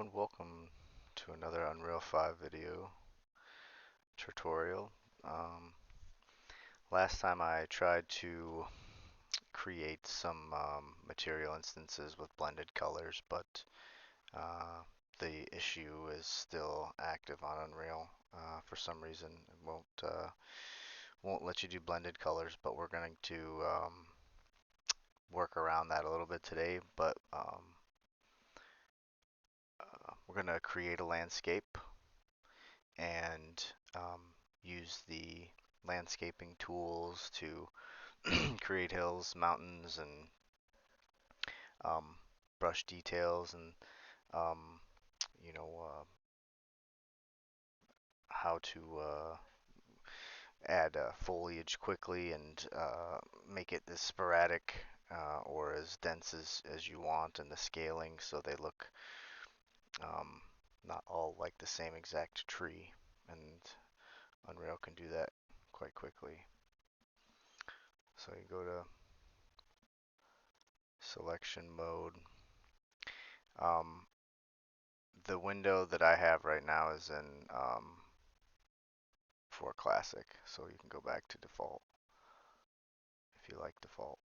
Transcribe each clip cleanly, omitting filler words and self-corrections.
everyone, welcome to another Unreal 5 video tutorial. Um, Last time I tried to create some material instances with blended colors, but uh, the issue is still active on Unreal. For some reason, it won't let you do blended colors, but we're going to work around that a little bit today. But we're going to create a landscape and um, use the landscaping tools to create hills, mountains, and brush details, and um, you know how to add foliage quickly and make it as sporadic or as dense as you want, and the scaling so they look um, not all like the same exact tree. And Unreal can do that quite quickly. So you go to selection mode. Um, the window that I have right now is in for classic, so you can go back to default if you like default.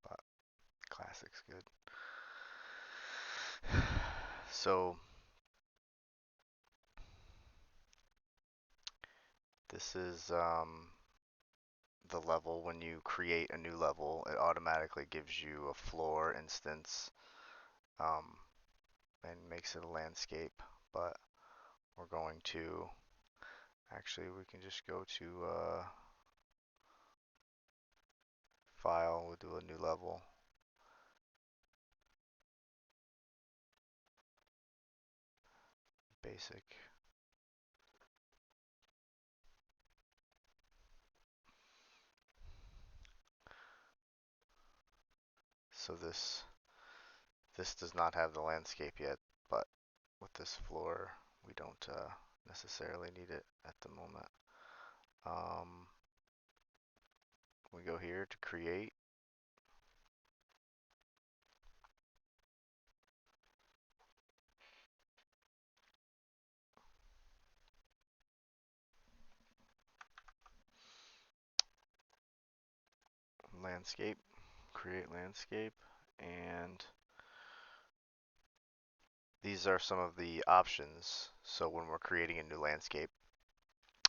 But classic's good. So this is the level. When you create a new level, it automatically gives you a floor instance um, and makes it a landscape. But we're going to actually we can just go to file. We'll do a new level. Basic. So this does not have the landscape yet, but with this floor we don't necessarily need it at the moment. We go here to create. Landscape, create landscape, and these are some of the options. So when we're creating a new landscape,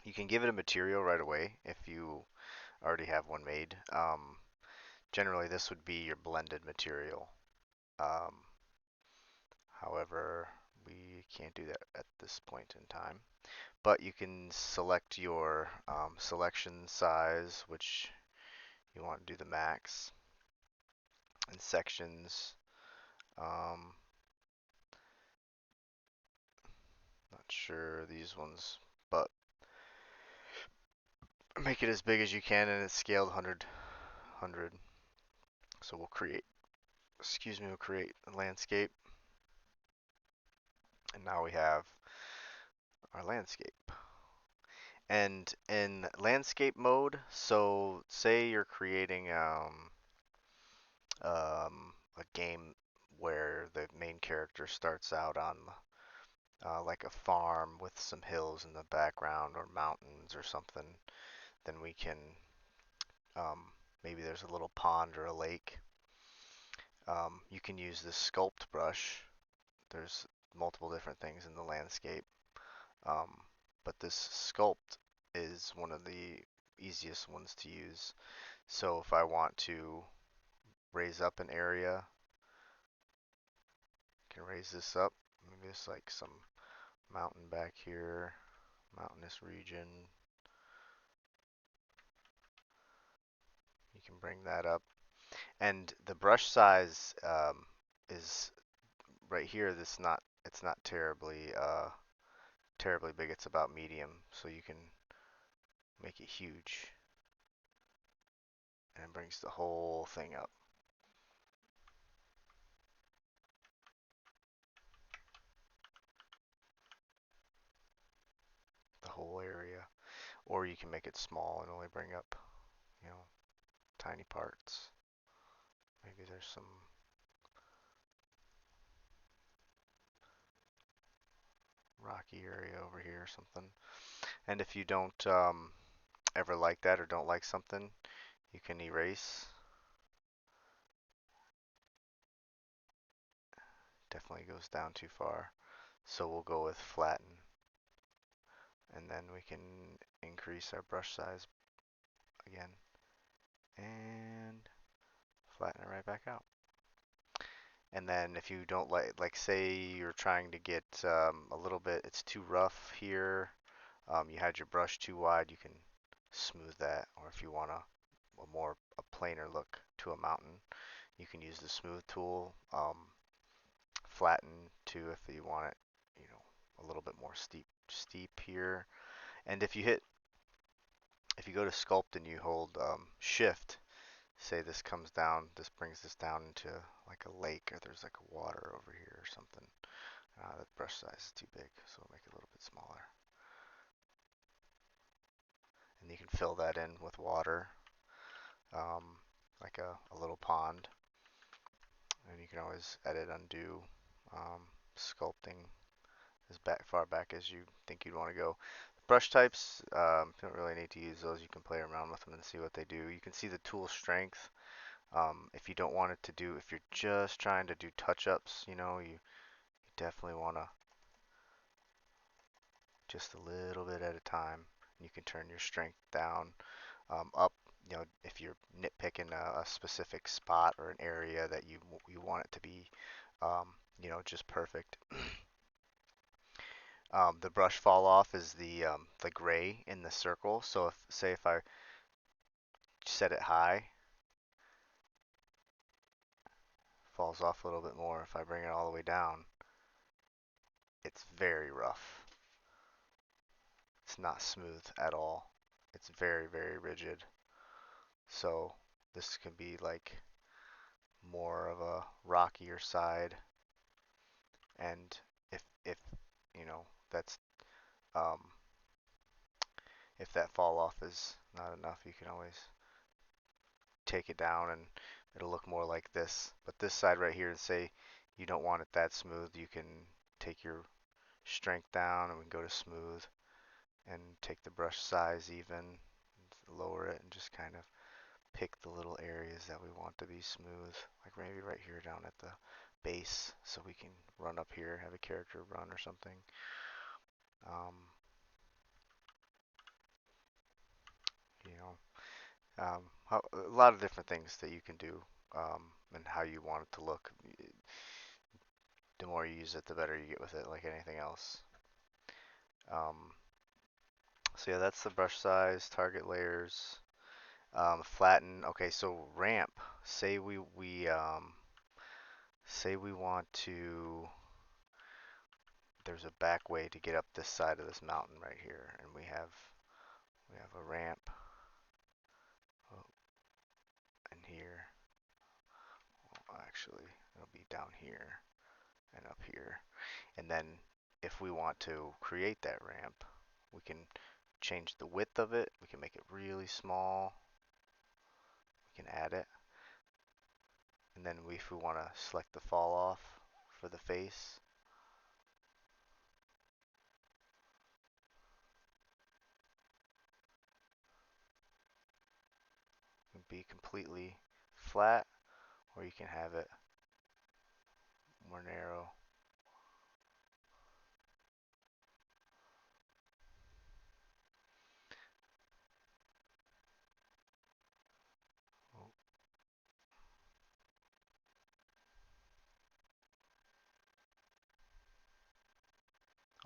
you can give it a material right away if you already have one made. Generally, this would be your blended material. Um, However, we can't do that at this point in time. But you can select your selection size, which you want to do the max, and sections. Um, Not sure these ones, but make it as big as you can, and it's scaled 100. So we'll create, we'll create a landscape, and now we have our landscape. And in landscape mode, so say you're creating a game where the main character starts out on like a farm with some hills in the background or mountains or something, then we can maybe there's a little pond or a lake. You can use this sculpt brush. There's multiple different things in the landscape, um, but this sculpt is one of the easiest ones to use. So if I want to raise up an area, I can raise this up. Maybe it's like some mountain back here, mountainous region. You can bring that up. And the brush size is right here. It's not terribly big. It's about medium, so you can make it huge, and it brings the whole thing up. The whole area. Or you can make it small and only bring up, you know, tiny parts. Maybe there's some rocky area over here or something. And if you don't ever like that or don't like something, you can erase. Definitely goes down too far. So we'll go with flatten. And then we can increase our brush size again. And flatten it right back out. And then if you don't like say you're trying to get a little bit, it's too rough here, you had your brush too wide, you can smooth that. Or if you want a plainer look to a mountain, you can use the smooth tool, flatten too if you want it, you know, a little bit more steep here. And if you go to sculpt and you hold shift, say this comes down, this brings this down into like a lake, or there's like a water over here or something. That brush size is too big, so we'll make it a little bit smaller. And you can fill that in with water, like a little pond. And you can always edit, undo, sculpting as far back as you think you'd want to go. Brush types, you don't really need to use those. You can play around with them and see what they do. You can see the tool strength. If you don't want it to do, if you're just trying to do touch-ups, you definitely want to just a little bit at a time. You can turn your strength down, up. If you're nitpicking a specific spot or an area that you want it to be, just perfect. The brush fall off is the gray in the circle. So if I set it high, falls off a little bit more. If I bring it all the way down, it's very rough. It's not smooth at all. It's very, very rigid. So this can be like more of a rockier side. And if that's um, if that fall off is not enough, you can always take it down and it'll look more like this. But this side right here, and say you don't want it that smooth, you can take your strength down and we can go to smooth and take the brush size even, lower it, and just kind of pick the little areas that we want to be smooth, like maybe right here down at the base, so we can run up here, have a character run or something. Um, you know, a lot of different things that you can do, and how you want it to look. The more you use it, the better you get with it, like anything else. Um, so yeah, that's the brush size, target layers, flatten. Okay, so ramp. Say we want to. There's a back way to get up this side of this mountain right here, and we have a ramp, oh, in here. Well, actually, it'll be down here and up here. And then if we want to create that ramp, we can change the width of it. We can make it really small. We can add it. And then if we want to select the fall off for the face, it can be completely flat, or you can have it more narrow. Oh,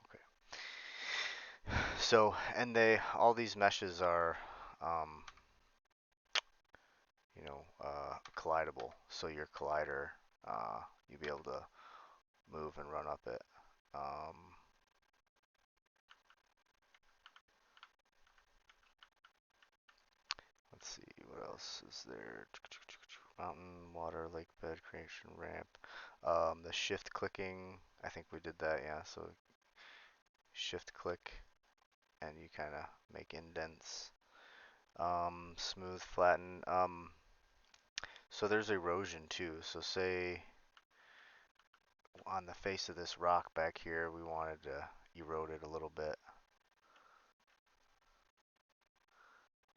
okay. So, and all these meshes are, um, collidable. So your collider, you'll be able to move and run up it. Um, let's see, what else is there? Mountain, water, lake bed, creation, ramp. The shift clicking, I think we did that, yeah. So shift click, and you kind of make indents. Smooth, flatten. So there's erosion too. So say on the face of this rock back here, we wanted to erode it a little bit.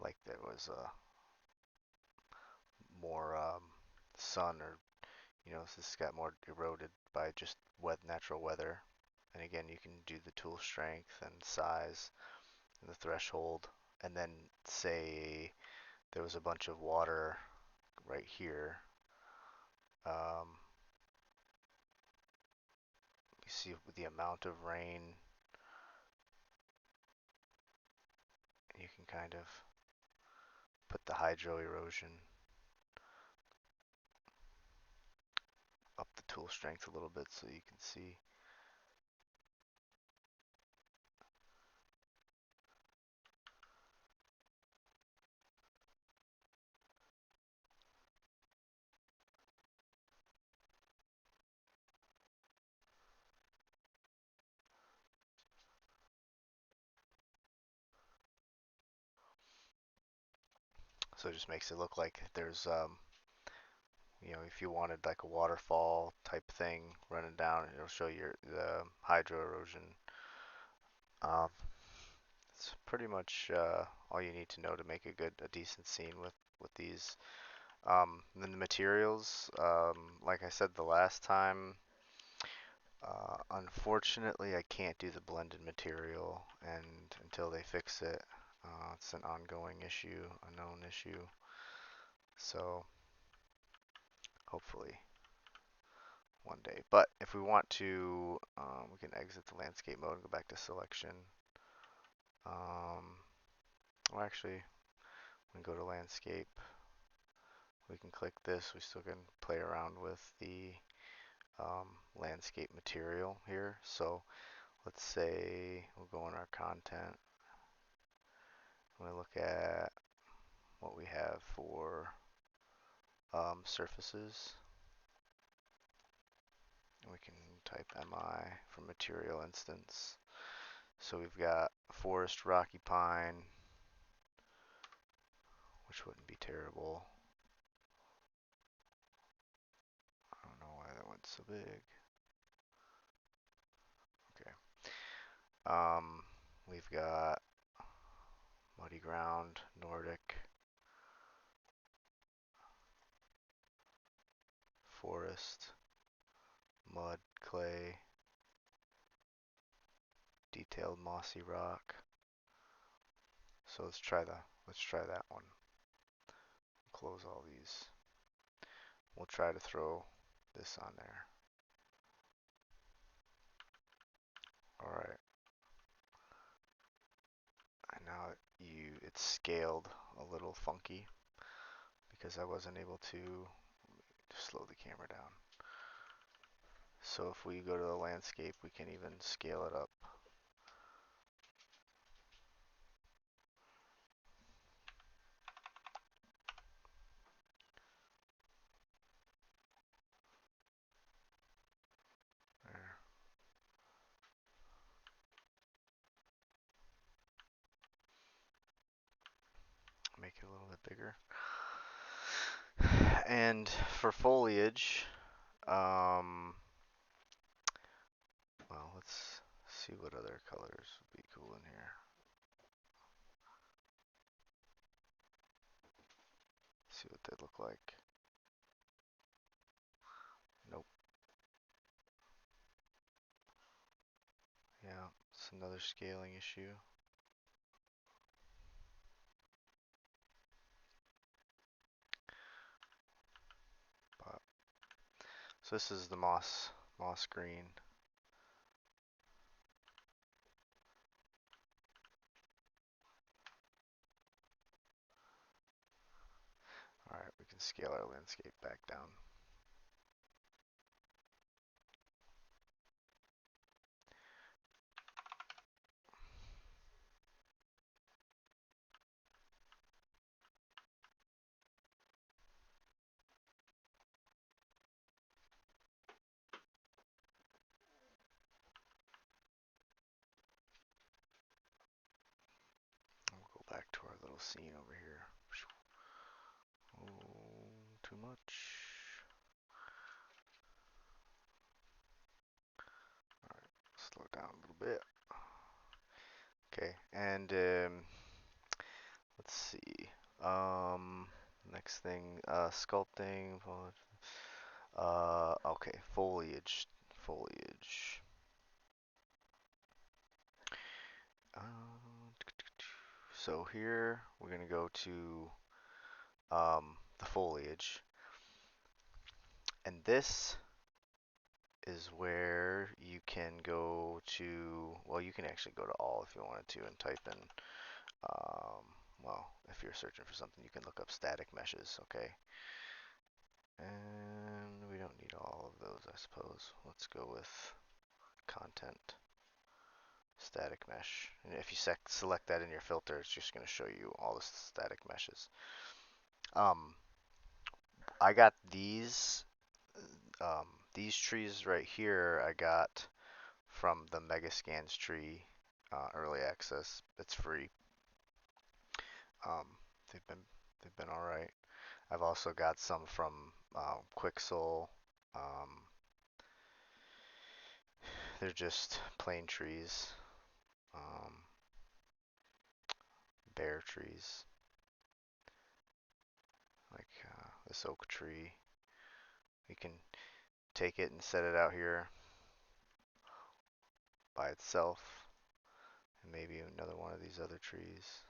Like there was more sun, or this got more eroded by just natural weather. And again, you can do the tool strength and size and the threshold. And then say there was a bunch of water right here. You see the amount of rain. You can kind of put the hydro erosion up the tool strength a little bit so you can see. So it just makes it look like there's, if you wanted like a waterfall type thing running down, it'll show you the hydro erosion. Um, it's pretty much all you need to know to make a decent scene with these. Then the materials, like I said the last time, unfortunately I can't do the blended material, and until they fix it, it's an ongoing issue, a known issue. So hopefully one day. But if we want to, we can exit the landscape mode and go back to selection. Well, actually, we can go to landscape. We can click this. We still can play around with the landscape material here. So let's say we'll go in our content. We look at what we have for surfaces. And we can type MI for material instance. So we've got forest, rocky pine, which wouldn't be terrible. I don't know why that went so big. Okay. We've got muddy ground, Nordic, forest, mud, clay, detailed mossy rock. So let's try that one. Close all these. We'll try to throw this on there. Alright. And now it's scaled a little funky because I wasn't able to slow the camera down. So if we go to the landscape, we can even scale it up. There. Make it a little bit bigger. And for foliage, well, let's see what other colors would be cool in here. See what they look like. Nope. Yeah, it's another scaling issue. But, so this is the moss green. Alright, we can scale our landscape back down. We'll go back to our little scene over here. too much. Slow it down a little bit. Okay, and let's see. Next thing, sculpting. Okay, foliage. Foliage. Um, so here we're gonna go to the foliage, and this is where you can go to. Well, you can actually go to all if you wanted to and type in. Um, well, if you're searching for something, you can look up static meshes. Okay, and we don't need all of those, I suppose. Let's go with content. Static mesh. And if you select that in your filter, it's just going to show you all the static meshes. I got these trees right here. I got from the Megascans tree early access. It's free. Um, they've been all right. I've also got some from Quixel. Um, they're just plain trees, um, bare trees, like this oak tree. You can take it and set it out here by itself, and maybe another one of these other trees.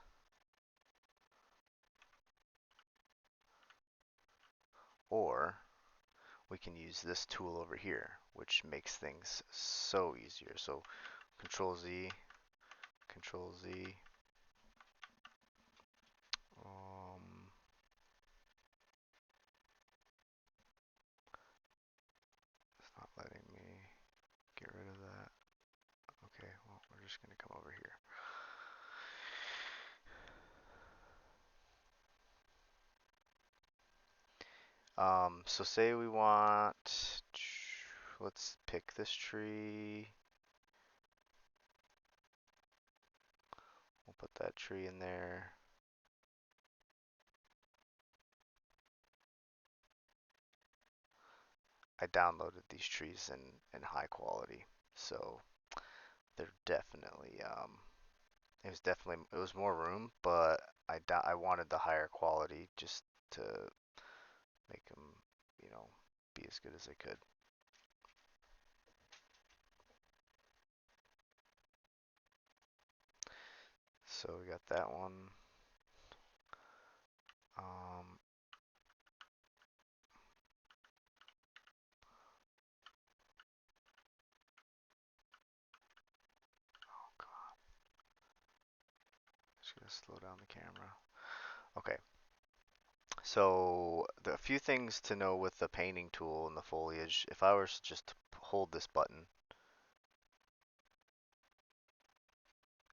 Or we can use this tool over here, which makes things so easier. So Control Z, Control Z. Um, it's not letting me get rid of that. Okay, well, we're just going to come over here. So say we want, let's pick this tree. We'll put that tree in there. I downloaded these trees in high quality, so they're definitely it was more room, but I wanted the higher quality just to make them, be as good as they could. So we got that one. Um, oh God, just gonna slow down the camera. Okay. So the few things to know with the painting tool and the foliage, if I was just to hold this button,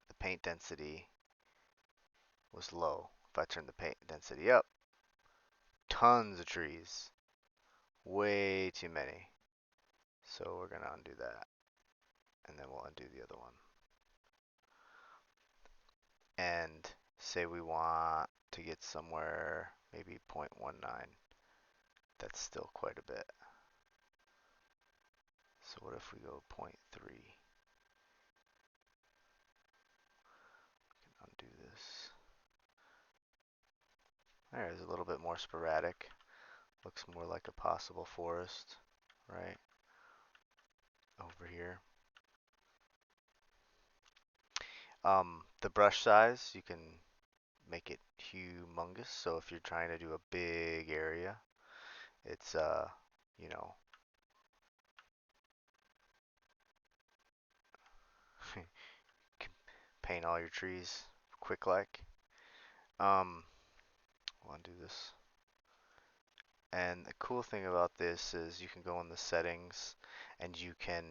the paint density was low. If I turn the paint density up, tons of trees, way too many. So we're gonna undo that, and then we'll undo the other one. And say we want to get somewhere maybe 0.19. That's still quite a bit. So what if we go 0.3? Undo this. There's a little bit more sporadic. Looks more like a possible forest, right? Over here. The brush size, you can make it humongous. So if you're trying to do a big area, it's you know, paint all your trees quick like. Um, we'll undo this. And the cool thing about this is you can go in the settings and you can,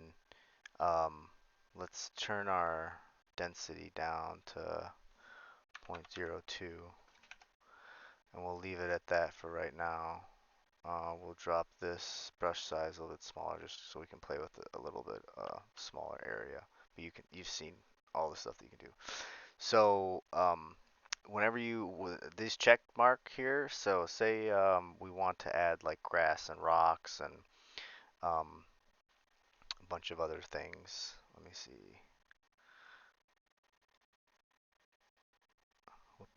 let's turn our density down to 0.02 and we'll leave it at that for right now. We'll drop this brush size a little bit smaller just so we can play with it a little bit smaller area. But you've seen all the stuff that you can do. So whenever you this check mark here, so say we want to add like grass and rocks and um, a bunch of other things. Let me see. Whoops.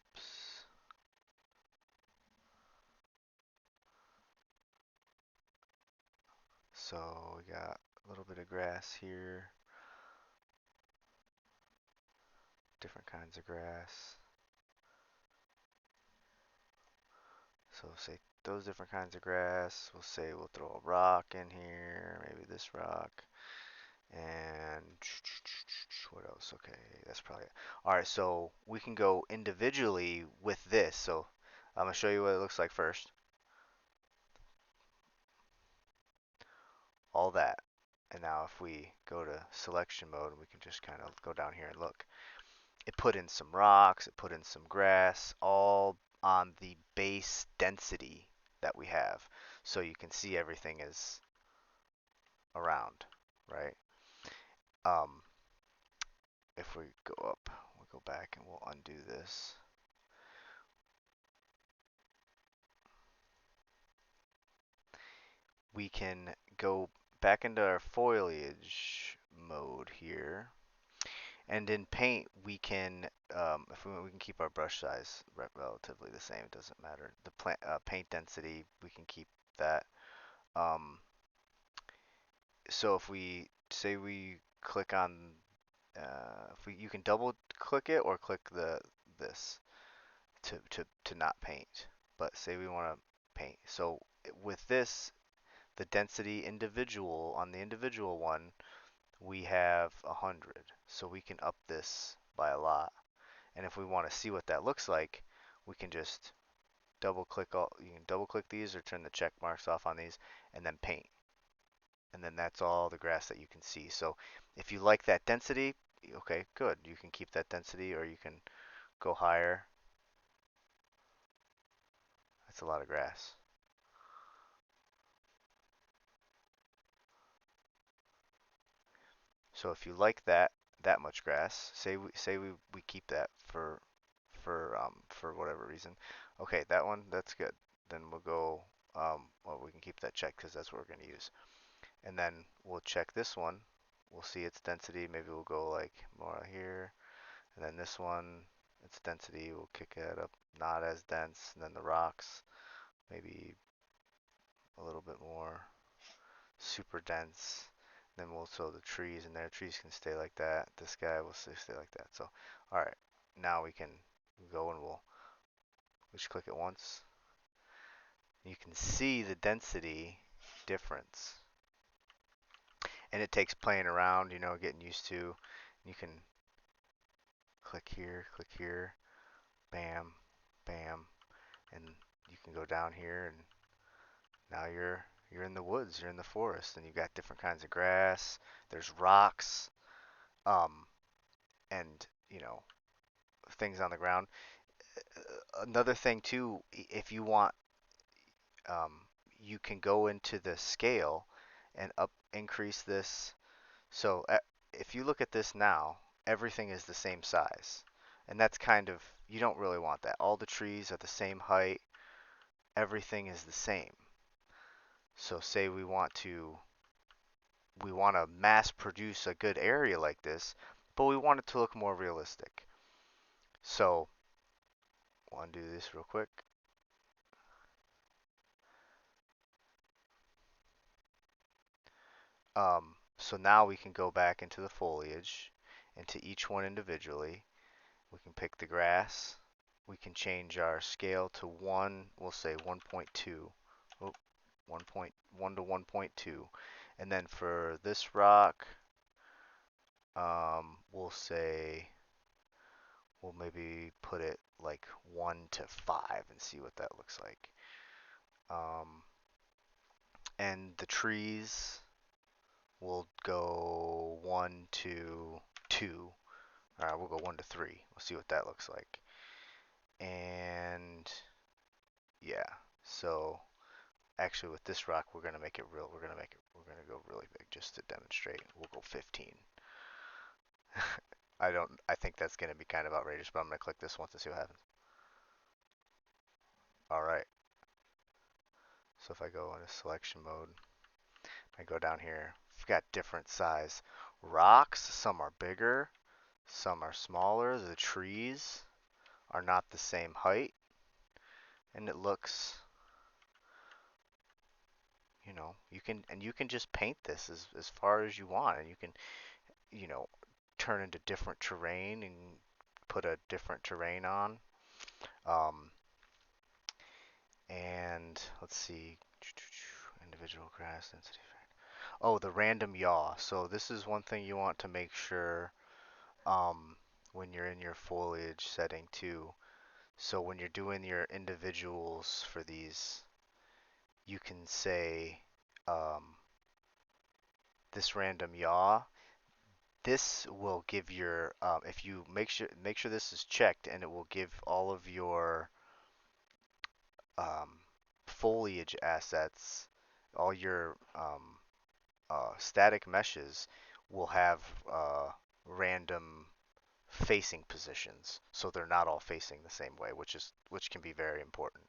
So we got a little bit of grass here, different kinds of grass. So say those different kinds of grass. We'll say we'll throw a rock in here, maybe this rock. And what else? Okay, that's probably it. All right, so we can go individually with this. So I'm gonna show you what it looks like first. All that. And now if we go to selection mode, we can just kind of go down here and look. It put in some rocks, it put in some grass, all on the base density that we have. So you can see everything is around, right? Um, if we go up, we'll go back and we'll undo this. We can go back into our foliage mode here. And in paint, we can, if we can keep our brush size relatively the same. It doesn't matter. The paint density, we can keep that. Um, so if we say we click on, if we, you can double click it or click this to not paint. But say we want to paint. So with this, the density individual on the individual one, we have 100. So we can up this by a lot. And if we want to see what that looks like, we can just you can double click these or turn the check marks off on these and then paint. And then that's all the grass that you can see. So if you like that density, okay, good. You can keep that density or you can go higher. That's a lot of grass. So if you like that much grass, say we keep that for whatever reason. Okay, that one that's good. Then we'll go well we can keep that checked because that's what we're going to use. And then we'll check this one. We'll see its density. Maybe we'll go like more here. And then this one, its density, we'll kick it up, not as dense. And then the rocks, maybe a little bit more super dense. Then we'll throw the trees in there. Trees can stay like that. This guy will stay like that. So, all right, now we can go and we'll just click it once. You can see the density difference. And it takes playing around, getting used to. You can click here, bam, bam, and you can go down here and now you're in the woods, you're in the forest, and you've got different kinds of grass. There's rocks, um, and things on the ground. Another thing too, if you want, um, you can go into the scale and increase this. So if you look at this now, everything is the same size. And that's kind of, you don't really want that. All the trees are the same height. Everything is the same. So say we want to mass produce a good area like this, but we want it to look more realistic. So we'll undo this real quick. So now we can go back into the foliage, into each one individually. We can pick the grass. We can change our scale to 1, we'll say 1.2. Oh, 1.1 to 1.2. And then for this rock, we'll maybe put it like 1 to 5 and see what that looks like. And the trees will go 1 to 2. All right, we'll go 1 to 3. We'll see what that looks like. And yeah, so actually with this rock, we're gonna make it real. We're gonna go really big just to demonstrate. We'll go 15. I think that's gonna be kind of outrageous, but I'm gonna click this once to see what happens. All right. So if I go into selection mode, I go down here. We've got different size rocks. Some are bigger, some are smaller. The trees are not the same height, and it looks, you can just paint this as far as you want, and you can, you know, turn into different terrain and put a different terrain on. Um, and let's see, individual grass density. Oh, the random yaw. So this is one thing you want to make sure when you're in your foliage setting too. So when you're doing your individuals for these, you can say this random yaw. This will give your if you make sure this is checked, and it will give all of your um, foliage assets, all your static meshes will have random facing positions, so they're not all facing the same way, which can be very important.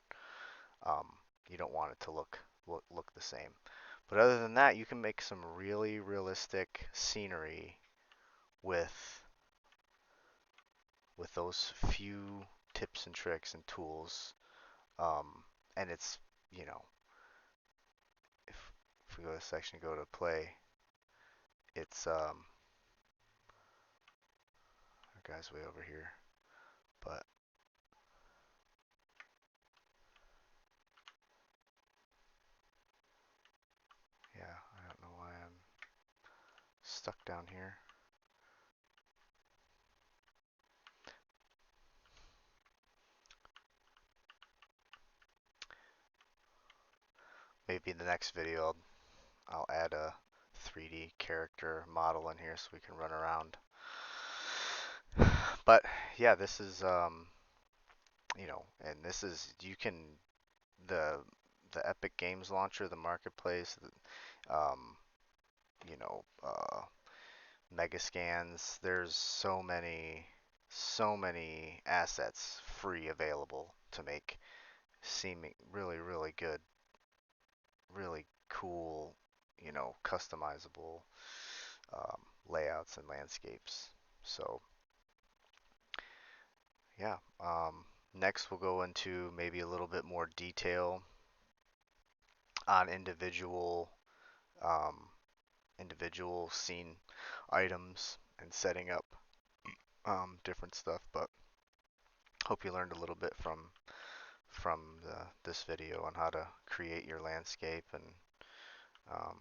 Um, you don't want it to look the same. But other than that, you can make some really realistic scenery with those few tips and tricks and tools. Um, and it's, you know, if we go to section, go to play, it's our guy's way over here, but yeah, I don't know why I'm stuck down here. Maybe in the next video I'll add a 3D character model in here so we can run around. But yeah, this is and this is you can the Epic Games Launcher, the marketplace, um, you know, Megascans. There's so many assets free available to make seeming really good, really cool, customizable layouts and landscapes. So yeah, next we'll go into maybe a little bit more detail on um, individual scene items and setting up different stuff. But hope you learned a little bit from this video on how to create your landscape and um,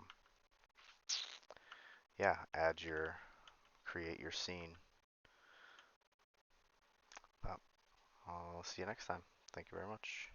yeah, create your scene. Uh, I'll see you next time. Thank you very much.